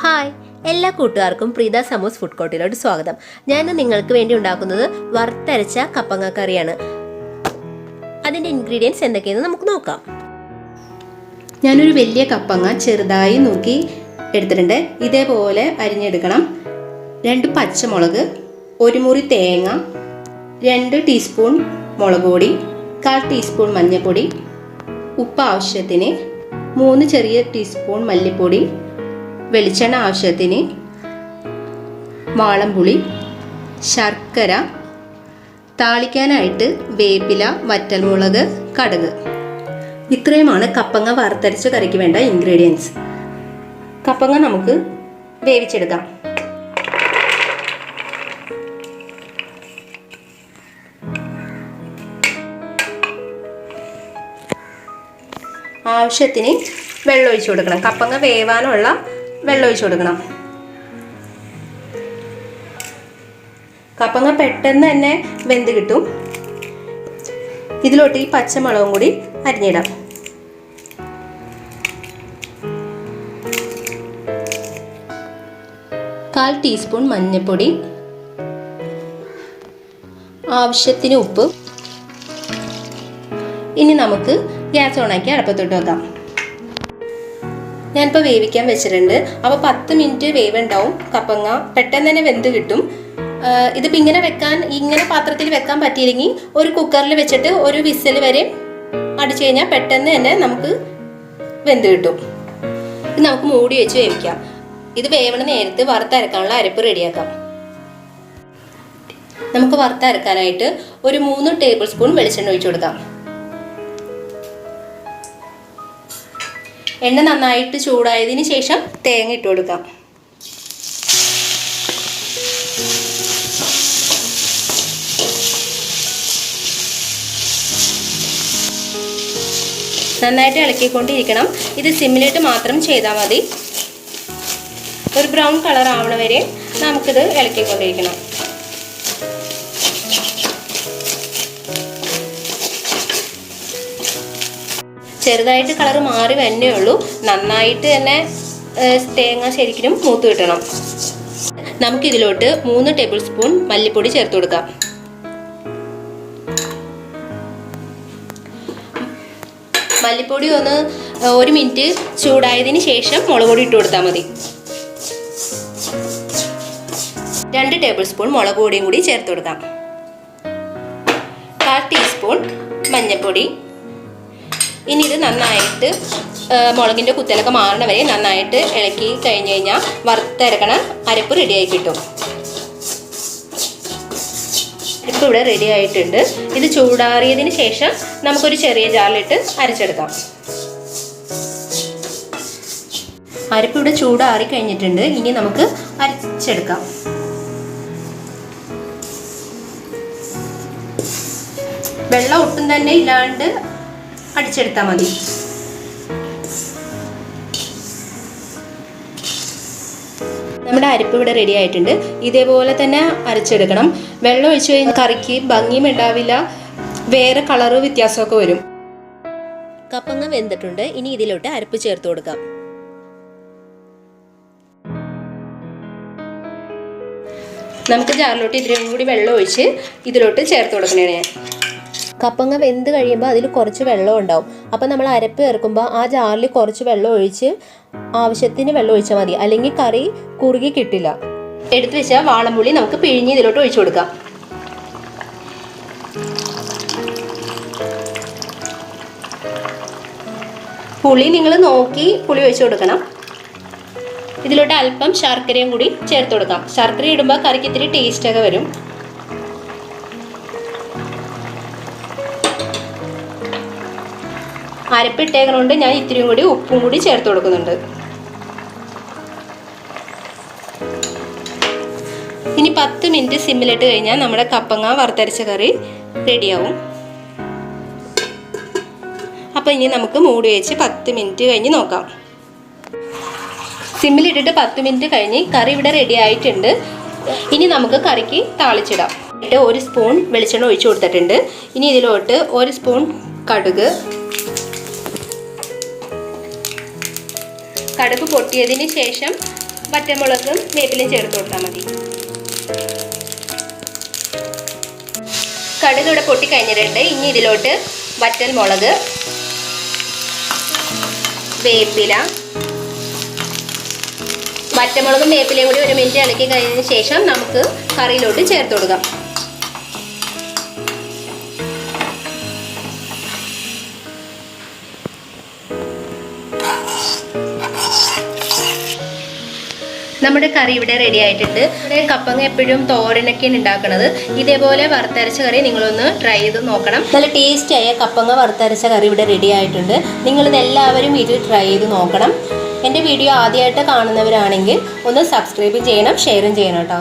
Hi, എല്ലാ കൂട്ടുകാർക്കും പ്രീതാസമ്മൂസ് food കോർട്ടിലോട്ട് സ്വാഗതം. ഞാൻ നിങ്ങൾക്ക് വേണ്ടി ഉണ്ടാക്കുന്നത് വറുത്തരച്ച കപ്പങ്ങ കറിയാണ്. അതിൻ്റെ ഇൻഗ്രീഡിയൻസ് എന്തൊക്കെയെന്ന് നമുക്ക് നോക്കാം. ഞാനൊരു വലിയ കപ്പങ്ങ ചെറുതായി നുറുക്കി എടുത്തിട്ടുണ്ട്. ഇതേപോലെ അരിഞ്ഞെടുക്കണം. 2 പച്ചമുളക്, 1 മുറി തേങ്ങ, 2 ടീസ്പൂൺ മുളക് പൊടി, 1/4 ടീസ്പൂൺ മഞ്ഞൾപ്പൊടി, ഉപ്പ് ആവശ്യത്തിന്, 3 ചെറിയ ടീസ്പൂൺ മല്ലിപ്പൊടി, വെളിച്ചെണ്ണ ആവശ്യത്തിന്, വാളംപുളി, ശർക്കര, താളിക്കാനായിട്ട് വേപ്പില, വറ്റൽമുളക്, കടുക്. ഇത്രയുമാണ് കപ്പങ്ങ വറുത്തരച്ച കറിക്ക് വേണ്ട ഇൻഗ്രീഡിയൻസ്. കപ്പങ്ങ നമുക്ക് വേവിച്ചെടുക്കാം. ആവശ്യത്തിന് വെള്ളം ഒഴിച്ചു കൊടുക്കണം. കപ്പങ്ങ വേവാനുള്ള വെള്ളം ഒഴിച്ചു കൊടുക്കണം. കപ്പങ്ങ പെട്ടെന്ന് തന്നെ വെന്ത് കിട്ടും. ഇതിലോട്ട് ഈ പച്ചമുളകും കൂടി അരിഞ്ഞിടാം. കാൽ ടീസ്പൂൺ മഞ്ഞൾപ്പൊടി, ആവശ്യത്തിന് ഉപ്പ്. ഇനി നമുക്ക് ഗ്യാസ് ഓണാക്കി അടുപ്പത്തോട്ട് വെക്കാം. ഞാനിപ്പോൾ വേവിക്കാൻ വെച്ചിട്ടുണ്ട്. അപ്പോൾ 10 മിനിറ്റ് വേവുണ്ടാവും. കപ്പങ്ങ പെട്ടെന്ന് തന്നെ വെന്ത് കിട്ടും. ഇതിപ്പോൾ ഇങ്ങനെ പാത്രത്തിൽ വെക്കാൻ പറ്റിയില്ലെങ്കിൽ ഒരു കുക്കറിൽ വെച്ചിട്ട് ഒരു വിസിൽ വരെ അടിച്ചു കഴിഞ്ഞാൽ പെട്ടെന്ന് തന്നെ നമുക്ക് വെന്ത് കിട്ടും. ഇത് നമുക്ക് മൂടി വെച്ച് വേവിക്കാം. ഇത് വേവണ നേരത്ത് വറുത്തരക്കാനുള്ള അരപ്പ് റെഡിയാക്കാം. നമുക്ക് വറുത്തരക്കാനായിട്ട് ഒരു 3 ടേബിൾ സ്പൂൺ വെളിച്ചെണ്ണ ഒഴിച്ചു കൊടുക്കാം. എണ്ണ നന്നായിട്ട് ചൂടായതിന് ശേഷം തേങ്ങ ഇട്ട് കൊടുക്കാം. നന്നായിട്ട് ഇളക്കിക്കൊണ്ടിരിക്കണം. ഇത് സിമ്മിലിട്ട് മാത്രം ചെയ്താൽ മതി. ഒരു ബ്രൗൺ കളർ ആവണ വരെ നമുക്കിത് ഇളക്കിക്കൊണ്ടിരിക്കണം. ചെറുതായിട്ട് കളർ മാറി വന്നേ ഉള്ളൂ. നന്നായിട്ട് തന്നെ തേങ്ങ ശരിക്കും മൂത്ത് കിട്ടണം. നമുക്കിതിലോട്ട് 3 ടേബിൾ സ്പൂൺ മല്ലിപ്പൊടി ചേർത്ത് കൊടുക്കാം. മല്ലിപ്പൊടി ഒന്ന് 1 മിനിറ്റ് ചൂടായതിന് ശേഷം മുളക് പൊടി ഇട്ട് കൊടുത്താൽ മതി. 2 ടേബിൾ സ്പൂൺ മുളക് പൊടിയും കൂടി ചേർത്ത് കൊടുക്കാം. 1/4 ടീസ്പൂൺ മഞ്ഞൾപ്പൊടി. ഇനി ഇത് നന്നായിട്ട് മുളകിൻ്റെ കുത്തലൊക്കെ മാറണ വരെ നന്നായിട്ട് ഇളക്കി കഴിഞ്ഞ് കഴിഞ്ഞാൽ വറുത്തരക്കണ അരപ്പ് റെഡിയായി കിട്ടും. അരപ്പ് ഇവിടെ റെഡി ആയിട്ടുണ്ട്. ഇത് ചൂടാറിയതിന് ശേഷം നമുക്കൊരു ചെറിയ ജാറിലിട്ട് അരച്ചെടുക്കാം. അരപ്പ് ഇവിടെ ചൂടാറി കഴിഞ്ഞിട്ടുണ്ട്. ഇനി നമുക്ക് അരച്ചെടുക്കാം. വെള്ളം ഒട്ടും തന്നെ ഇല്ലാണ്ട് അടിച്ചെടുത്താൽ മതി. നമ്മുടെ അരപ്പ് ഇവിടെ റെഡി ആയിട്ടുണ്ട്. ഇതേപോലെ തന്നെ അരച്ചെടുക്കണം. വെള്ളം ഒഴിച്ചു കഴിഞ്ഞാൽ കറിക്ക് ഭംഗിയും ഉണ്ടാവില്ല, വേറെ കളറ് വ്യത്യാസമൊക്കെ വരും. കപ്പങ്ങ വെന്തിട്ടുണ്ട്. ഇനി ഇതിലോട്ട് അരപ്പ് ചേർത്ത് കൊടുക്കാം. നമുക്ക് ജാറിലോട്ട് ഇതിലും കൂടി വെള്ളം ഒഴിച്ച് ഇതിലോട്ട് ചേർത്ത് കൊടുക്കണേ. കപ്പങ്ങ വെന്ത് കഴിയുമ്പോൾ അതിൽ കുറച്ച് വെള്ളം ഉണ്ടാവും. അപ്പോൾ നമ്മൾ അരപ്പ് ചേർക്കുമ്പോൾ ആ ജാറിൽ കുറച്ച് വെള്ളം ഒഴിച്ച് ആവശ്യത്തിന് വെള്ളം ഒഴിച്ചാൽ മതി. അല്ലെങ്കിൽ കറി കുറുകി കിട്ടില്ല. എടുത്തു വെച്ചാൽ വാളംപുളി നമുക്ക് പിഴിഞ്ഞ് ഇതിലോട്ട് ഒഴിച്ചു കൊടുക്കാം. പുളി നിങ്ങൾ നോക്കി പുളി ഒഴിച്ചു കൊടുക്കണം. ഇതിലോട്ട് അല്പം ശർക്കരയും കൂടി ചേർത്ത് കൊടുക്കാം. ശർക്കര ഇടുമ്പോൾ കറിക്ക് ഇത്തിരി ടേസ്റ്റൊക്കെ വരും. അരപ്പിട്ടേക്കൊണ്ട് ഞാൻ ഇത്തിരിയും കൂടി ഉപ്പും കൂടി ചേർത്ത് കൊടുക്കുന്നുണ്ട്. ഇനി 10 മിനിറ്റ് സിമ്മിലിട്ട് കഴിഞ്ഞാൽ നമ്മുടെ കപ്പങ്ങ വറുത്തരച്ച കറി റെഡിയാവും. അപ്പോൾ ഇനി നമുക്ക് മൂടി വെച്ച് 10 മിനിറ്റ് കഴിഞ്ഞ് നോക്കാം. സിമ്മിലിട്ടിട്ട് 10 മിനിറ്റ് കഴിഞ്ഞ് കറി ഇവിടെ റെഡി ആയിട്ടുണ്ട്. ഇനി നമുക്ക് കറിക്ക് താളിച്ചിടാം. 1 സ്പൂൺ വെളിച്ചെണ്ണ ഒഴിച്ചു കൊടുത്തിട്ടുണ്ട്. ഇനി ഇതിലോട്ട് 1 സ്പൂൺ കടുക്, കടുക് പൊട്ടിയതിന് ശേഷം വറ്റൽമുളകും വേപ്പിലയും ചേർത്ത് കൊടുത്താൽ മതി. കടുക് ഇവിടെ പൊട്ടി കഴിഞ്ഞിട്ടുണ്ട്. ഇനി ഇതിലോട്ട് വറ്റൽമുളക്, വേപ്പില, വറ്റൽമുളകും വേപ്പിലയും കൂടി 1 മിനിറ്റ് ഇളക്കി കഴിഞ്ഞതിന് ശേഷം നമുക്ക് കറിയിലോട്ട് ചേർത്ത് കൊടുക്കാം. നമ്മുടെ കറി ഇവിടെ റെഡി ആയിട്ടുണ്ട്. കപ്പങ്ങ എപ്പോഴും തോരനൊക്കെയാണ് ഉണ്ടാക്കുന്നത്. ഇതേപോലെ വറുത്തരച്ച കറി നിങ്ങളൊന്ന് ട്രൈ ചെയ്ത് നോക്കണം. നല്ല ടേസ്റ്റിയായ കപ്പങ്ങ വറുത്തരച്ച കറി ഇവിടെ റെഡി ആയിട്ടുണ്ട്. നിങ്ങളിത് എല്ലാവരും വീട്ടിൽ ട്രൈ ചെയ്ത് നോക്കണം. എൻ്റെ വീഡിയോ ആദ്യമായിട്ട് കാണുന്നവരാണെങ്കിൽ ഒന്ന് സബ്സ്ക്രൈബ് ചെയ്യണം, ഷെയറും ചെയ്യണം കേട്ടോ.